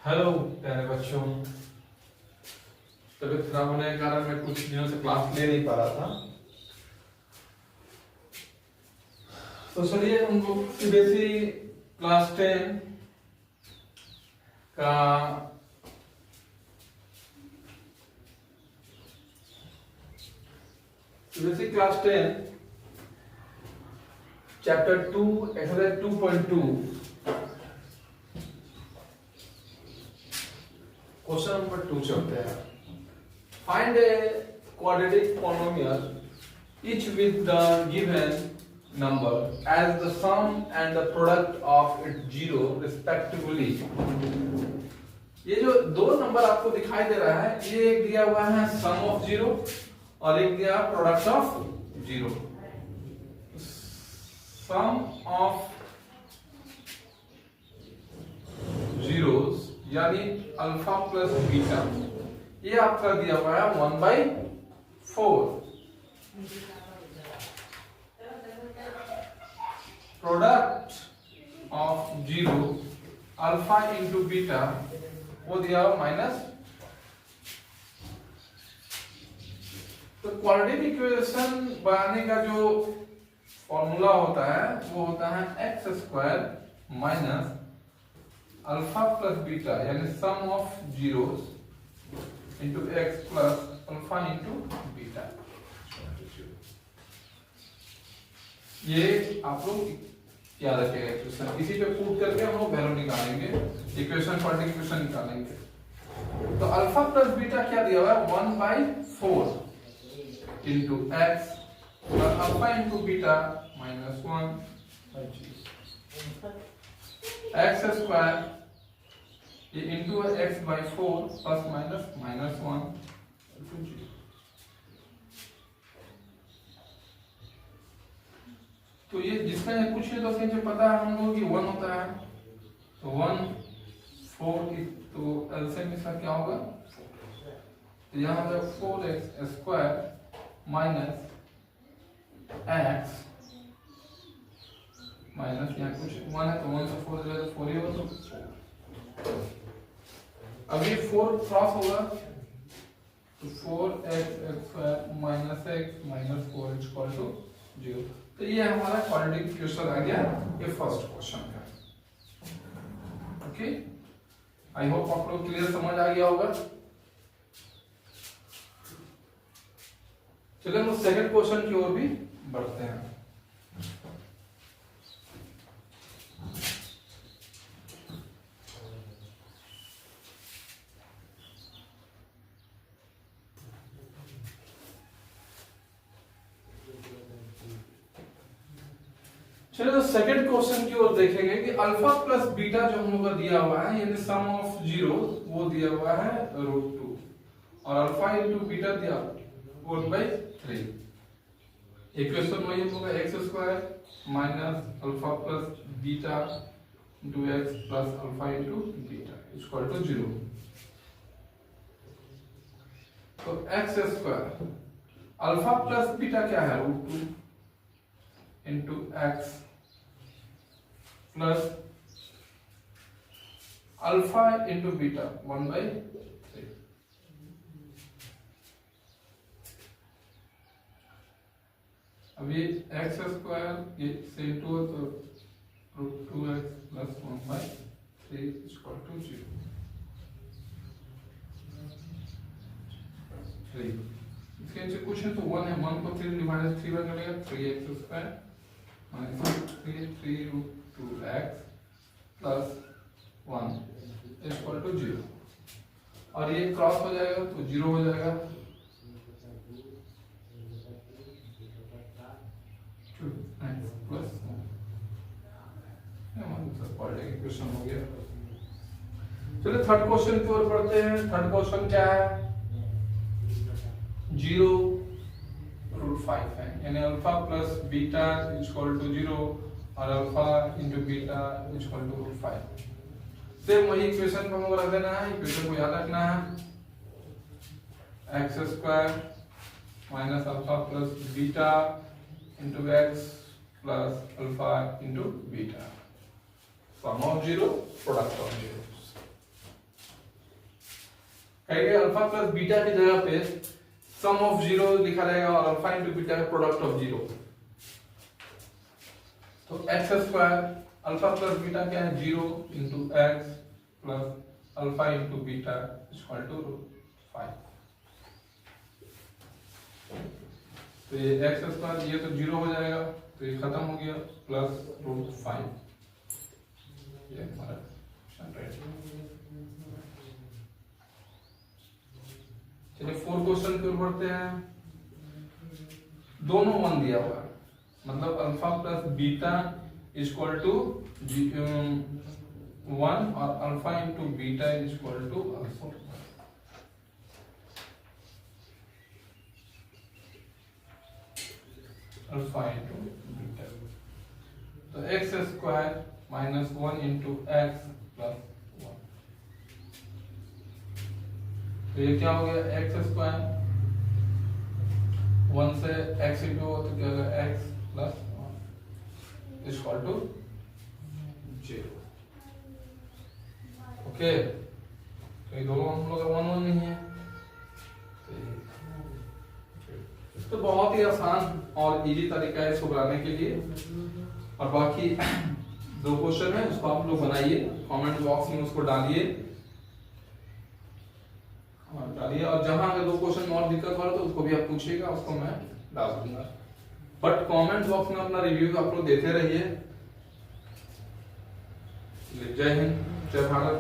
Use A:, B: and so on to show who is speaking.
A: Hello प्यारे बच्चों। तबीयत खराब होने के कारण मैं कुछ दिनों से क्लास ले नहीं पा रहा था, तो चलिए हम लोग सीबीएसई क्लास 10 का CBSE class 10 chapter 2 exercise 2.2 question number 2 चलते हैं। Find A quadratic polynomial each with the given number as the sum and the product of its zero respectively। ये जो दो नंबर आपको दिखाई दे रहा है, ये एक दिया हुआ है सम ऑफ जीरो और एक दिया product of zero. Sum of zeros यानी अल्फा प्लस बीटा, ये आपका दिया हुआ है 1/4। Product of zero alpha into beta वो दिया हुआ माइनस। तो क्वाड्रेटिक इक्वेशन बनाने का जो फॉर्मूला होता है वो होता है x square minus alpha plus beta यानी sum of zeros into x plus alpha into beta. ये आप लोग याद रखिएगा इक्वेशन, इसी पे पुट करके हम लोग वैल्यू निकालेंगे, इक्वेशन क्वाड्रेटिक इक्वेशन निकालेंगे। तो अल्फा प्लस बीटा क्या दिया हुआ है 1/4 into x plus alpha into beta minus 1 x square ये into x by 4 plus minus minus 1। तो ये जिसमें पूछे तो फिर पता है हम लोग कि 1 होता है, तो 1 4 की तो एलसीएम इसका क्या होगा, तो यहाँ पे 4x square minus x minus यहाँ कुछ 1 है तो 1 से 4 जाएगा तो 4 ही होगा। तो अभी 4 क्रॉस होगा तो 4x square minus x minus 4 equal to 0। तो ये हमारा क्वाड्रेटिक इक्वेशन आ गया ये फर्स्ट क्वेश्चन का। ओके, आई होप आप लोग क्लियर समझ आ गया होगा। चलिए हम सेकंड क्वेश्चन की ओर भी बढ़ते हैं। चलिए तो सेकंड क्वेश्चन की ओर देखेंगे कि अल्फा प्लस बीटा जो हम लोग का दिया हुआ है यानी सम ऑफ जीरो वो दिया हुआ है √2 और अल्फा इंटू बीटा दिया 1/3। इक्वेशन वही होगा x square minus alpha plus beta into x plus alpha into beta equal to 0। तो x square alpha plus beta क्या है √2 into x plus alpha into beta 1/3। अभी एक्स स्क्वायर ये से into तो √2x प्लस 1/3 इक्वल टू 0। 3 इसके नीचे कुछ है तो 1 है, 1 को 3 डिवाइड 3 बार करेगा 3x square minus 3√2x plus 1 equal to 0 और ये क्रॉस हो जाएगा तो 0 हो जाएगा। 2x प्लस क्वेश्चन हो गया। चलिए थर्ड क्वेश्चन की ओर बढ़ते हैं। थर्ड क्वेश्चन क्या है, 0√5 है यानी alpha plus beta equal to 0 और alpha into beta equal to √5। Same वही इक्वेशन को हमको रख देना है, इक्वेशन को याद रखना है x square minus alpha plus beta into x plus alpha into beta sum of zero product of zero. कहेंगे अल्फा प्लस बीटा की जगह पे सम ऑफ जीरो लिखा रहेगा और अल्फा इंटू बीटा का प्रोडक्ट ऑफ जीरो। तो x square alpha plus beta क्या है, zero into x plus alpha into beta equal to 5। तो ये एक्स स्क्वायर ये तो जीरो हो जाएगा, तो ये खत्म हो गया, प्लस √5। ये हमारा क्वेश्चन राइट। चलिए 4 क्वेश्चन की ओर बढ़ते हैं। दोनों 1 दिया हुआ है, मतलब alpha plus beta equal to 1 और alpha into beta equal to alpha. Alpha into beta, तो x square minus 1 into x plus 1। तो ये क्या हो गया, एक्स स्क्वायर 1 से x इंटू तो क्या होगा x plus 1 equal to 0। Okay, तो ये दोनों हम लोग का 1 1 नहीं है। तो बहुत ही आसान और इजी तरीका है इसको बनाने के लिए। और बाकी 2 क्वेश्चन है उसको आप लोग बनाइए, कमेंट बॉक्स में उसको डालिए और जहां अगर 2 क्वेश्चन में और दिक्कत हो तो उसको भी आप पूछिएगा, उसको मैं डाल दूंगा। बट कमेंट बॉक्स में अपना रिव्यू आप लोग देते रहिए। जय हिंद, जय भारत।